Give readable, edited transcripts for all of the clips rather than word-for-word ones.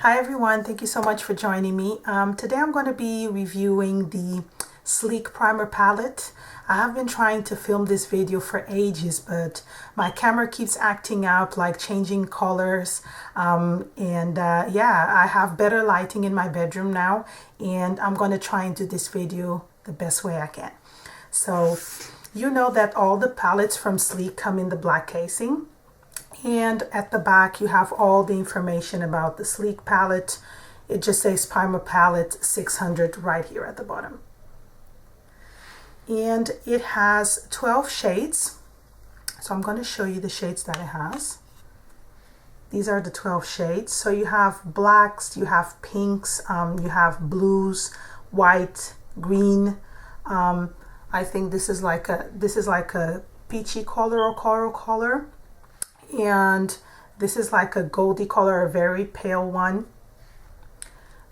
Hi everyone, thank you so much for joining me. Today I'm going to be reviewing the Sleek Primer Palette. I have been trying to film this video for ages, but my camera keeps acting out, like changing colors. Yeah, I have better lighting in my bedroom now, and I'm going to try and do this video the best way I can. So you know that all the palettes from Sleek come in the black casing. And at the back you have all the information about the Sleek palette. It just says Primer Palette 600 right here at the bottom. And it has 12 shades. So I'm going to show you the shades that it has. These are the 12 shades. So you have blacks, you have pinks, you have blues, white, green. I think this is like a peachy color or coral color. And this is like a goldy color, a very pale one,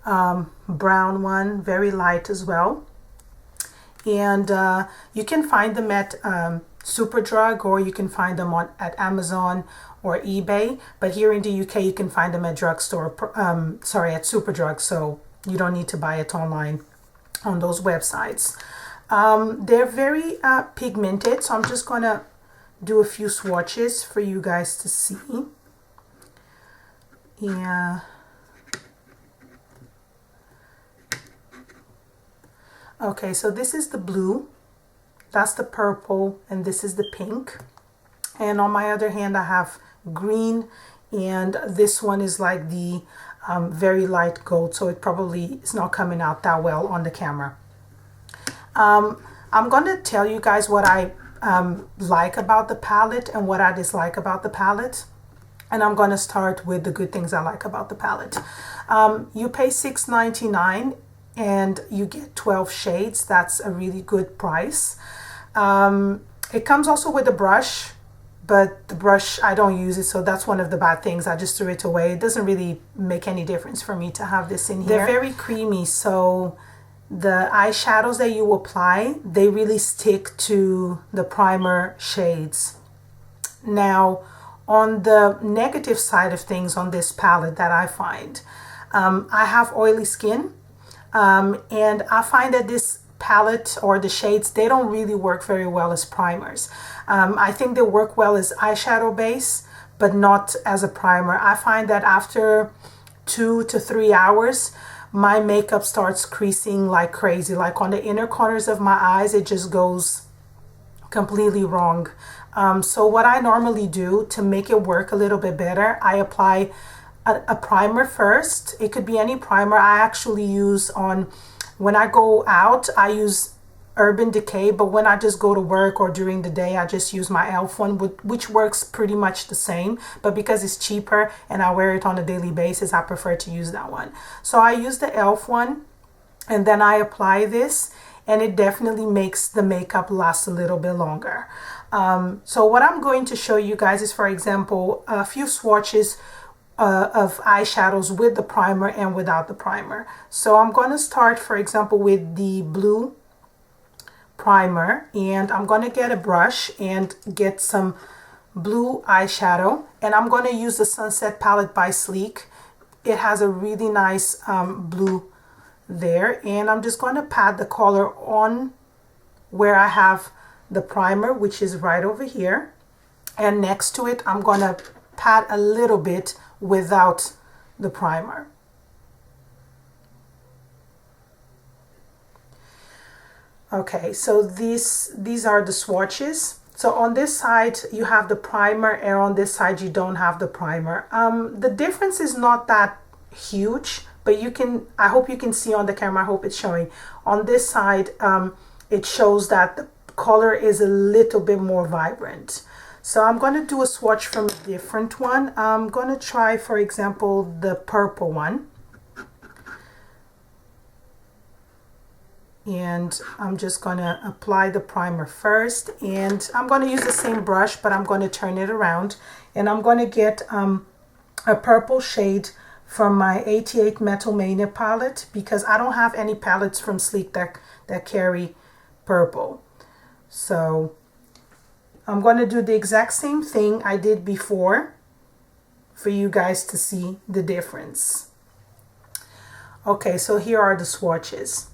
brown one, very light as well. And you can find them at Superdrug, or you can find them at Amazon or eBay. But here in the UK, you can find them at drugstore, at Superdrug. So you don't need to buy it online on those websites. They're very pigmented, so I'm just gonna do a few swatches for you guys to see. Yeah. Okay, so this is the blue, that's the purple, and this is the pink. And on my other hand, I have green, and this one is like the very light gold, so it probably is not coming out that well on the camera. I'm going to tell you guys what I like about the palette and what I dislike about the palette. And I'm going to start with the good things I like about the palette. You pay $6.99 and you get 12 shades. That's a really good price. It comes also with a brush, but the brush, I don't use it, so that's one of the bad things. I just threw it away. It doesn't really make any difference for me to have this in here. They're very creamy, so the eyeshadows that you apply, they really stick to the primer shades. Now, on the negative side of things on this palette that I find, I have oily skin, and I find that this palette or the shades, they don't really work very well as primers. I think they work well as eyeshadow base, but not as a primer. I find that after 2 to 3 hours, my makeup starts creasing like crazy. Like on the inner corners of my eyes, it just goes completely wrong. So what I normally do to make it work a little bit better, I apply a primer first. It could be any primer. I actually use when I go out, I use Urban Decay, but when I just go to work or during the day, I just use my e.l.f. one, which works pretty much the same, but because it's cheaper and I wear it on a daily basis, I prefer to use that one. So I use the e.l.f. one, and then I apply this, and it definitely makes the makeup last a little bit longer. So what I'm going to show you guys is, for example, a few swatches of eyeshadows with the primer and without the primer. So I'm going to start, for example, with the blue primer, and I'm going to get a brush and get some blue eyeshadow, and I'm going to use the Sunset palette by Sleek. It has a really nice blue there, and I'm just going to pat the color on where I have the primer, which is right over here, and next to it I'm going to pat a little bit without the primer. Okay, so these are the swatches. So on this side you have the primer, and on this side you don't have the primer. The difference is not that huge, but I hope you can see on the camera. I hope it's showing. On this side, it shows that the color is a little bit more vibrant. So I'm going to do a swatch from a different one. I'm going to try, for example, the purple one. And I'm just going to apply the primer first, and I'm going to use the same brush, but I'm going to turn it around, and I'm going to get a purple shade from my 88 Metal Mania palette, because I don't have any palettes from Sleek that carry purple. So I'm going to do the exact same thing I did before for you guys to see the difference. Okay, so here are the swatches.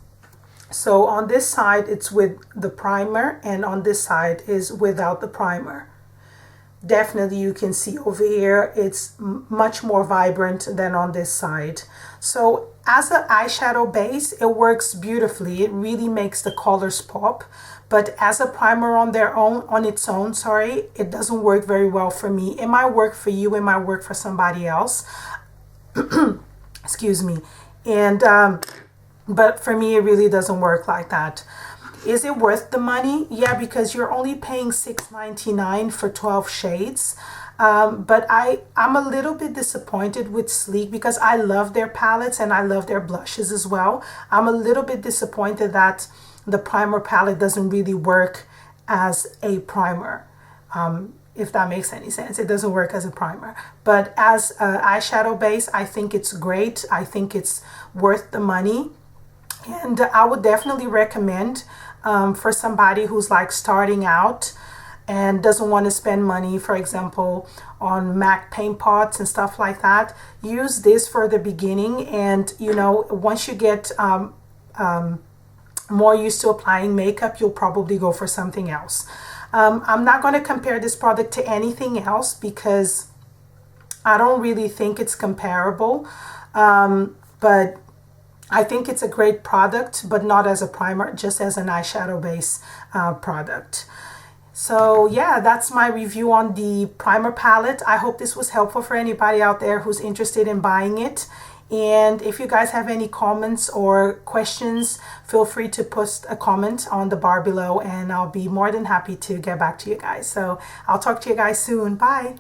So on this side it's with the primer, and on this side is without the primer. Definitely you can see over here it's much more vibrant than on this side. So as an eyeshadow base, it works beautifully. It really makes the colors pop. But as a primer on its own, sorry, it doesn't work very well for me. It might work for you, it might work for somebody else. Excuse me. And but for me, it really doesn't work like that. Is it worth the money? Yeah, because you're only paying $6.99 for 12 shades. But I'm a little bit disappointed with Sleek because I love their palettes and I love their blushes as well. I'm a little bit disappointed that the primer palette doesn't really work as a primer. If that makes any sense. It doesn't work as a primer. But as an eyeshadow base, I think it's great. I think it's worth the money. And I would definitely recommend for somebody who's like starting out and doesn't want to spend money, for example, on MAC paint pots and stuff like that. Use this for the beginning, and you know, once you get more used to applying makeup, you'll probably go for something else. I'm not going to compare this product to anything else because I don't really think it's comparable, but I think it's a great product, but not as a primer, just as an eyeshadow base product. So yeah, that's my review on the primer palette. I hope this was helpful for anybody out there who's interested in buying it. And if you guys have any comments or questions, feel free to post a comment on the bar below and I'll be more than happy to get back to you guys. So I'll talk to you guys soon. Bye.